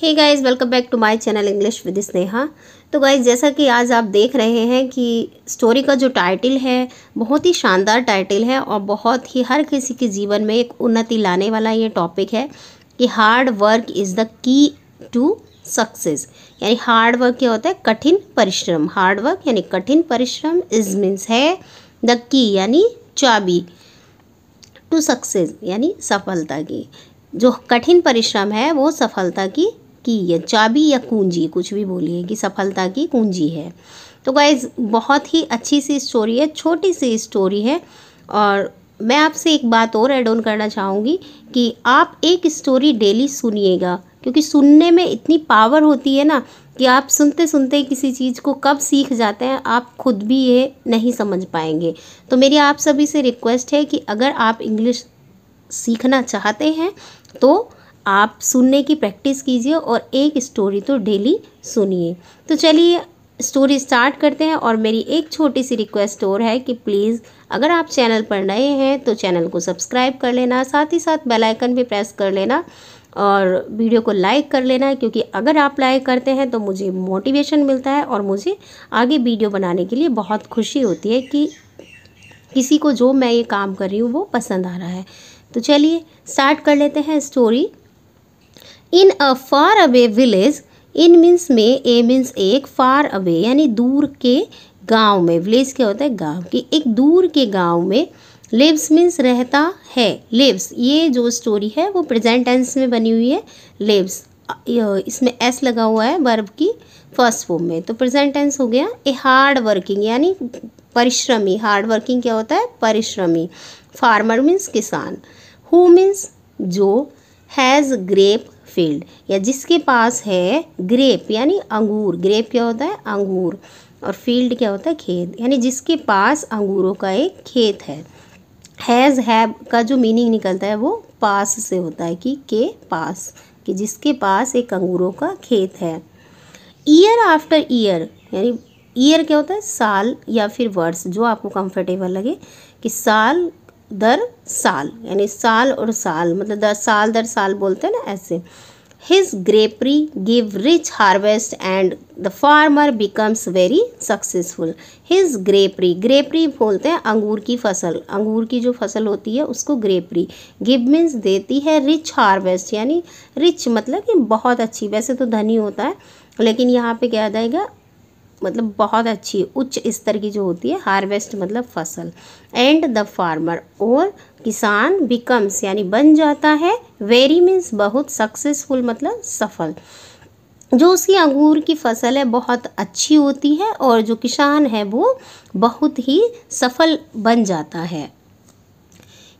Hey guys, welcome back to my channel English with Sneha. तो guys, जैसा कि आज आप देख रहे हैं कि स्टोरी का जो टाइटल है बहुत ही शानदार टाइटल है और बहुत ही हर किसी के जीवन में एक उन्नति लाने वाला ये टॉपिक है कि hard work is the key to success. यानी हार्ड वर्क क्या होता है? कठिन परिश्रम। हार्ड वर्क यानी कठिन परिश्रम इज मीन्स है द की यानी चाबी, टू सक्सेस यानी सफलता की। जो कठिन परिश्रम है वो सफलता की या चाबी या कुंजी, कुछ भी बोलिए, कि सफलता की कुंजी है। तो गाइज, बहुत ही अच्छी सी स्टोरी है, छोटी सी स्टोरी है। और मैं आपसे एक बात और ऐड ऑन करना चाहूँगी कि आप एक स्टोरी डेली सुनिएगा, क्योंकि सुनने में इतनी पावर होती है ना कि आप सुनते सुनते किसी चीज़ को कब सीख जाते हैं आप खुद भी ये नहीं समझ पाएंगे। तो मेरी आप सभी से रिक्वेस्ट है कि अगर आप इंग्लिश सीखना चाहते हैं तो आप सुनने की प्रैक्टिस कीजिए और एक स्टोरी तो डेली सुनिए। तो चलिए स्टोरी स्टार्ट करते हैं। और मेरी एक छोटी सी रिक्वेस्ट और है कि प्लीज़ अगर आप चैनल पर नए हैं तो चैनल को सब्सक्राइब कर लेना, साथ ही साथ बेल आइकन भी प्रेस कर लेना और वीडियो को लाइक कर लेना, क्योंकि अगर आप लाइक करते हैं तो मुझे मोटिवेशन मिलता है और मुझे आगे वीडियो बनाने के लिए बहुत खुशी होती है कि किसी को जो मैं ये काम कर रही हूँ वो पसंद आ रहा है। तो चलिए स्टार्ट कर लेते हैं स्टोरी। इन अ फार अवे विलेज, इन मीन्स में, ए मीन्स एक, फार अवे यानी दूर के गांव में। विलेज क्या होता है? गांव की। एक दूर के गांव में लिव्स मीन्स रहता है। लिव्स, ये जो स्टोरी है वो प्रेजेंट टेंस में बनी हुई है। लिव्स, इसमें एस लगा हुआ है वर्ब की फर्स्ट फॉर्म में, तो प्रेजेंट टेंस हो गया। ए हार्ड वर्किंग यानी परिश्रमी। हार्ड वर्किंग क्या होता है? परिश्रमी। फार्मर मीन्स किसान। हु मीन्स जो। हैज़ ग्रेप फील्ड या जिसके पास है ग्रेप यानी अंगूर। ग्रेप क्या होता है? अंगूर। और फील्ड क्या होता है? खेत, यानी जिसके पास अंगूरों का एक खेत है। हैज़, हैव का जो मीनिंग निकलता है वो पास से होता है, कि के पास, कि जिसके पास एक अंगूरों का खेत है। ईयर आफ्टर ईयर यानी ईयर क्या होता है? साल या फिर वर्ष, जो आपको कंफर्टेबल लगे, कि साल दर साल, यानी साल और साल मतलब दर साल बोलते हैं ना, ऐसे। His grapery give rich harvest and the farmer becomes very successful. His grapery, grapery बोलते हैं अंगूर की फसल। अंगूर की जो फसल होती है उसको ग्रेपरी। गिव मीन्स देती है, रिच हार्वेस्ट यानी रिच मतलब कि बहुत अच्छी, वैसे तो धनी होता है लेकिन यहाँ पे क्या आ जाएगा, मतलब बहुत अच्छी उच्च स्तर की जो होती है। हार्वेस्ट मतलब फसल। एंड द फार्मर और किसान, बिकम्स यानी बन जाता है, वेरी मीन्स बहुत, सक्सेसफुल मतलब सफल। जो उसकी अंगूर की फसल है बहुत अच्छी होती है और जो किसान है वो बहुत ही सफल बन जाता है।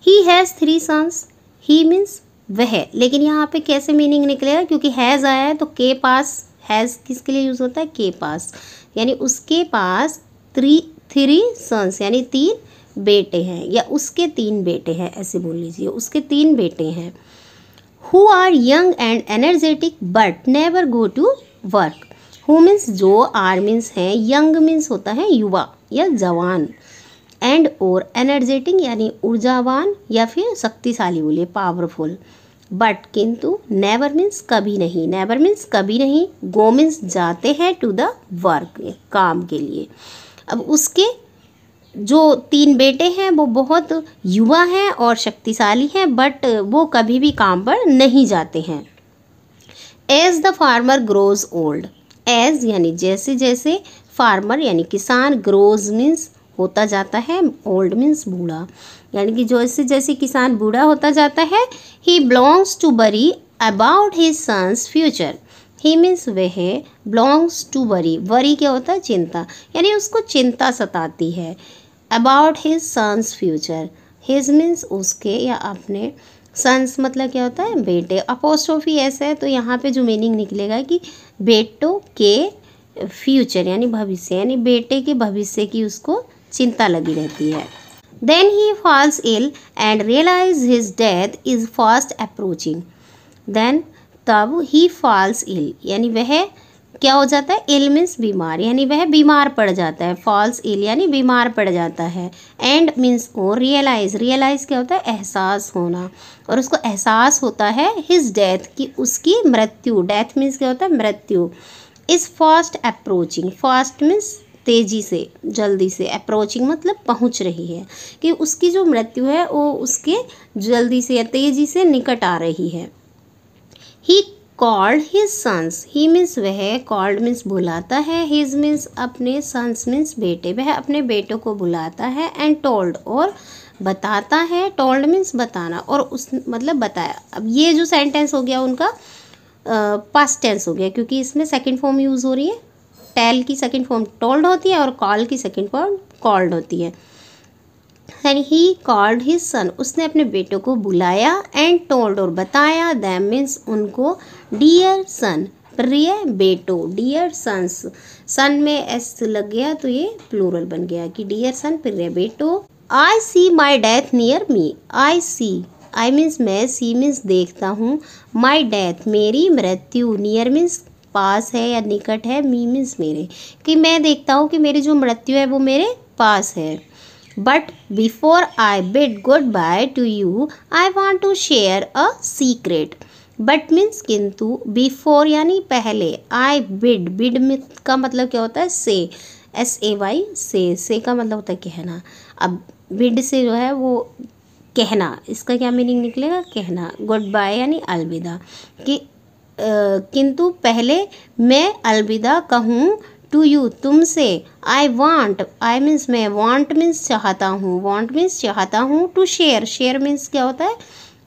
He has 3 sons. He means वह, लेकिन यहाँ पे कैसे मीनिंग निकलेगा, क्योंकि हैज़ आया है तो के पास। हैज़ किसके लिए यूज़ होता है? के पास, यानी उसके पास 3 सन्स यानी 3 बेटे हैं, या उसके 3 बेटे हैं, ऐसे बोल लीजिए, उसके 3 बेटे हैं। Who are young and energetic but never go to work. Who means जो, आर मीन्स है, यंग मीन्स होता है युवा या जवान, एंड और एनर्जेटिक यानी ऊर्जावान या फिर शक्तिशाली, बोलिए पावरफुल। बट किंतु, नेवर मीन्स कभी नहीं, नेवर मीन्स कभी नहीं, गो मीन्स जाते हैं, टू द वर्क काम के लिए। अब उसके जो 3 बेटे हैं वो बहुत युवा हैं और शक्तिशाली हैं, बट वो कभी भी काम पर नहीं जाते हैं। As the farmer grows old, as यानी जैसे जैसे, फार्मर यानी किसान, ग्रोज मीन्स होता जाता है, ओल्ड मीन्स बूढ़ा, यानी कि जैसे जैसे किसान बूढ़ा होता जाता है। He belongs to worry about his sons future. He means वह, बिलोंग्स टू वरी, वरी क्या होता है? चिंता, यानी उसको चिंता सताती है। About his sons future, his means उसके या अपने, सन्स मतलब क्या होता है? बेटे। अपोस्ट्रोफी ऐसे है तो यहाँ पे जो मीनिंग निकलेगा कि बेटों के फ्यूचर यानी भविष्य, यानी बेटे के भविष्य की उसको चिंता लगी रहती है। Then he falls ill and realise his death is fast approaching. Then तब, ही फॉल्स इल यानी वह क्या हो जाता है, इल मीन्स बीमार, यानी वह बीमार पड़ जाता है, फॉल्स इल यानी बीमार पड़ जाता है। एंड मीन्स और रियलाइज, रियलाइज क्या होता है, एहसास होना, और उसको एहसास होता है हिज डेथ की उसकी मृत्यु, डेथ मीन्स क्या होता है, मृत्यु। Is fast approaching, fast means तेजी से, जल्दी से, अप्रोचिंग मतलब पहुंच रही है, कि उसकी जो मृत्यु है वो उसके जल्दी से या तेजी से निकट आ रही है। He called his sons, he means वह, कॉल्ड मीन्स बुलाता है, हिज मीन्स अपने, सन्स मीन्स बेटे, वह अपने बेटों को बुलाता है, एंड टोल्ड और बताता है, टोल्ड मीन्स बताना, और उस मतलब बताया। अब ये जो सेंटेंस हो गया उनका पास्ट टेंस हो गया, क्योंकि इसमें सेकंड फॉर्म यूज़ हो रही है, टेल की सेकंड फॉर्म टोल्ड होती है और कॉल की सेकंड फॉर्म कॉल्ड होती है। And he called his son, उसने अपने बेटों को बुलाया, एंड टोल्ड और बताया, दैम मीन्स उनको, डियर सन प्रिय बेटो, डियर सन्स, सन में एस लग गया तो ये प्लूरल बन गया कि डियर सन प्रिय बेटो। I see my death near me, I see, I means मैं, सी मीन्स देखता हूँ, माई डेथ मेरी मृत्यु, नियर मीन्स पास है या निकट है, मी मीन्स मेरे, कि मैं देखता हूँ कि मेरी जो मृत्यु है वो मेरे पास है। But before I bid good bye to you I want to share a secret, but means किंतु, बिफोर यानी पहले, आई बिड, बिड का मतलब क्या होता है, से, SAY, से का मतलब होता है कहना। अब बिड से जो है वो कहना, इसका क्या मीनिंग निकलेगा, कहना, गुड बाय यानी अलविदा, कि किंतु पहले मैं अलविदा कहूँ, टू यू तुमसे, आई वॉन्ट, आई मीन्स मैं, वॉन्ट मीन्स चाहता हूँ, वॉन्ट मीन्स चाहता हूँ, टू शेयर, शेयर मीन्स क्या होता है,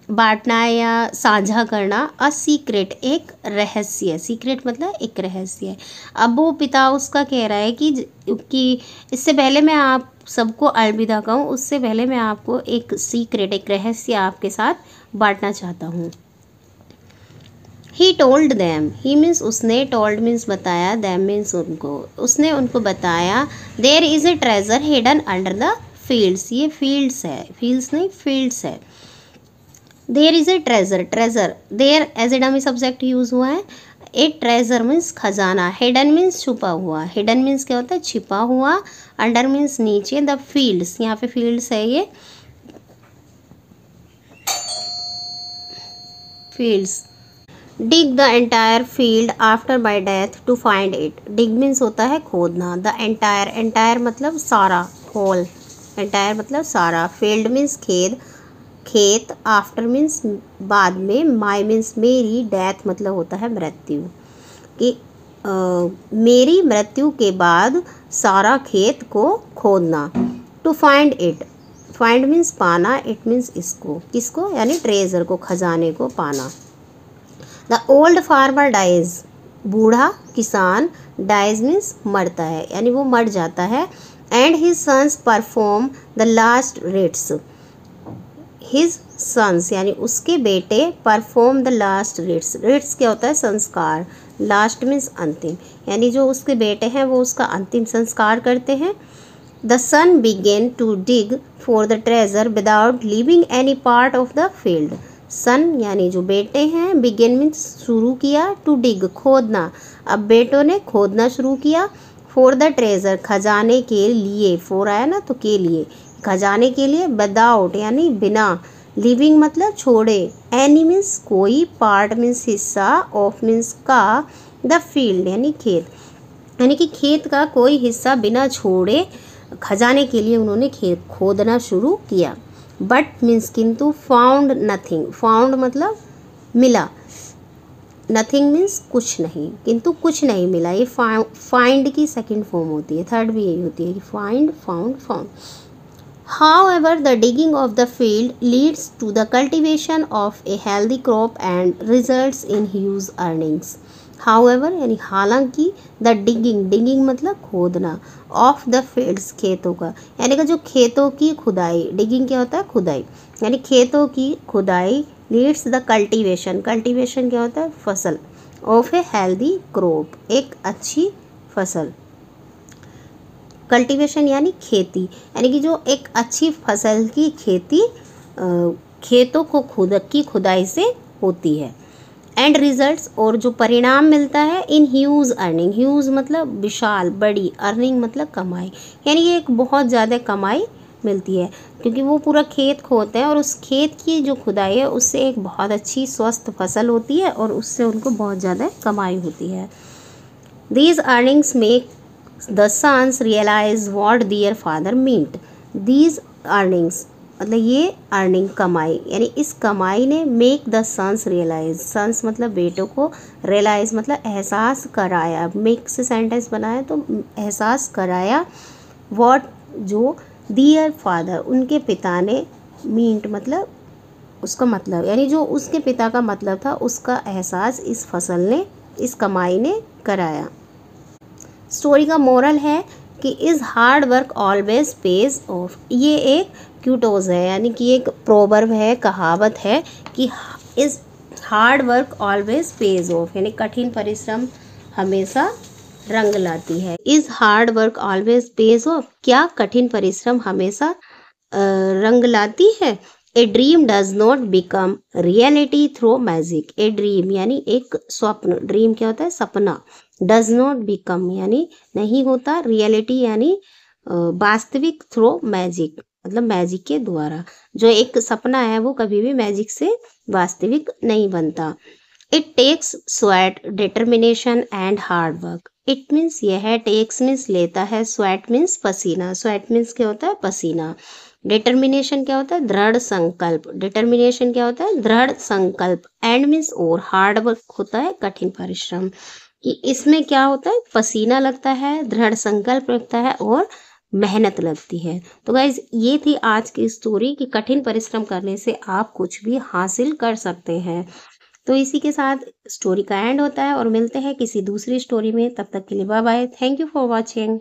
बांटना या साझा करना, अ सीक्रेट एक रहस्य, सीक्रेट मतलब एक रहस्य। अब वो पिता उसका कह रहा है कि इससे पहले मैं आप सबको अलविदा कहूँ, उससे पहले मैं आपको एक सीक्रेट, एक रहस्य आपके साथ बांटना चाहता हूँ। He told them, he means उसने, टोल्ड मीन्स बताया, दैम मीन्स उनको, उसने उनको बताया, there is a treasure hidden under the fields, ये फील्ड्स है, फील्ड्स नहीं फील्ड्स है। There is a treasure, treasure there as a dummy subject use हुआ है। ए ट्रेजर मीन्स खजाना, हिडन मीन्स छुपा हुआ, हिडन मीन्स क्या होता है, छिपा हुआ, अंडर मीन्स नीचे, द फील्ड्स, यहाँ पे फील्ड्स है, ये fields. Dig the entire field after my death to find it, dig means होता है खोदना, द एंटायर, एंटायर मतलब सारा, होल, एंटायर मतलब सारा, फील्ड मीन्स खेत, खेत, आफ्टर मीन्स बाद में, माई मीन्स मेरी, डेथ मतलब होता है मृत्यु, कि मेरी मृत्यु के बाद सारा खेत को खोदना, to find it, find means पाना, इट मीन्स इसको, किसको यानी ट्रेजर को, खजाने को पाना। द ओल्ड फार्मर डाइज, बूढ़ा किसान, डाइज मीन्स मरता है यानी वो मर जाता है, and his sons perform the last rites, his sons यानी उसके बेटे, perform the last rites, rites क्या होता है, संस्कार, लास्ट मीन्स अंतिम, यानी जो उसके बेटे हैं वो उसका अंतिम संस्कार करते हैं। The son began to dig for the treasure without leaving any part of the field, son यानी जो बेटे हैं, बिगेन मीन्स शुरू किया, टू डिग खोदना, अब बेटों ने खोदना शुरू किया, फॉर द ट्रेजर खजाने के लिए, फॉर आया ना तो के लिए, खजाने के लिए, विदाउट यानी बिना, लिविंग मतलब छोड़े, एनी मीन्स कोई, पार्ट मीन्स हिस्सा, ऑफ मीन्स का, द फील्ड यानी खेत, यानी कि खेत का कोई हिस्सा बिना छोड़े खजाने के लिए उन्होंने खेत खोदना शुरू किया। बट मीन्स किंतु, फाउंड नथिंग, फाउंड मतलब मिला, नथिंग मीन्स कुछ नहीं, किंतु कुछ नहीं मिला, ये फाइंड की सेकंड फॉर्म होती है, थर्ड भी यही होती है कि find, found, found. However, the digging of the field leads to the cultivation of a healthy crop and results in huge earnings. However यानी हालांकि, the digging मतलब खोदना, of the fields खेतों का, यानी कि जो खेतों की खुदाई, digging क्या होता है, खुदाई, यानी खेतों की खुदाई, leads the cultivation, cultivation क्या होता है, फसल, of a healthy crop एक अच्छी फसल, कल्टीवेशन यानी खेती, यानी कि जो एक अच्छी फसल की खेती खेतों को खुदाई से होती है। एंड रिजल्ट्स, और जो परिणाम मिलता है इन ह्यूज अर्निंग, ह्यूज मतलब विशाल बड़ी, अर्निंग मतलब कमाई, यानी ये एक बहुत ज़्यादा कमाई मिलती है क्योंकि वो पूरा खेत खोदते हैं और उस खेत की जो खुदाई है उससे एक बहुत अच्छी स्वस्थ फसल होती है और उससे उनको बहुत ज़्यादा कमाई होती है। These earnings make the sons realize what their father meant. These earnings मतलब ये अर्निंग कमाई, यानी इस कमाई ने make the sons realise, sons मतलब बेटों को, रियलाइज मतलब एहसास कराया, मेक से सेंटेंस बनाया तो एहसास कराया, व्हाट जो दियर फादर उनके पिता ने, मींट मतलब उसका मतलब, यानी जो उसके पिता का मतलब था उसका एहसास इस फसल ने, इस कमाई ने कराया। स्टोरी का मोरल है कि is hard work always page of, ये एक क्यूटोज है, यानी कि एक प्रोवर्ब है, कहावत है कि is hard work always page of, यानी कठिन परिश्रम हमेशा रंग लाती है। Is hard work always page of, क्या कठिन परिश्रम हमेशा रंग लाती है। A dream does not become reality through magic, a dream यानी एक स्वप्न, ड्रीम क्या होता है सपना, डज नॉट बिकम यानी नहीं होता, रियलिटी यानी वास्तविक, थ्रू मैजिक मतलब मैजिक के द्वारा, जो एक सपना है वो कभी भी मैजिक से वास्तविक नहीं बनता। It takes sweat determination and hard work, it means यह है, टेक्स मीन्स लेता है, स्वेट मीन्स पसीना, स्वेट मीन्स क्या होता है पसीना, डिटर्मिनेशन क्या होता है दृढ़ संकल्प, डिटर्मिनेशन क्या होता है दृढ़ संकल्प, एंड मीन्स और, हार्ड वर्क होता है कठिन परिश्रम, कि इसमें क्या होता है पसीना लगता है, दृढ़ संकल्प लगता है और मेहनत लगती है। तो गाइज ये थी आज की स्टोरी कि कठिन परिश्रम करने से आप कुछ भी हासिल कर सकते हैं। तो इसी के साथ स्टोरी का एंड होता है और मिलते हैं किसी दूसरी स्टोरी में, तब तक के लिए bye bye, thank you for watching.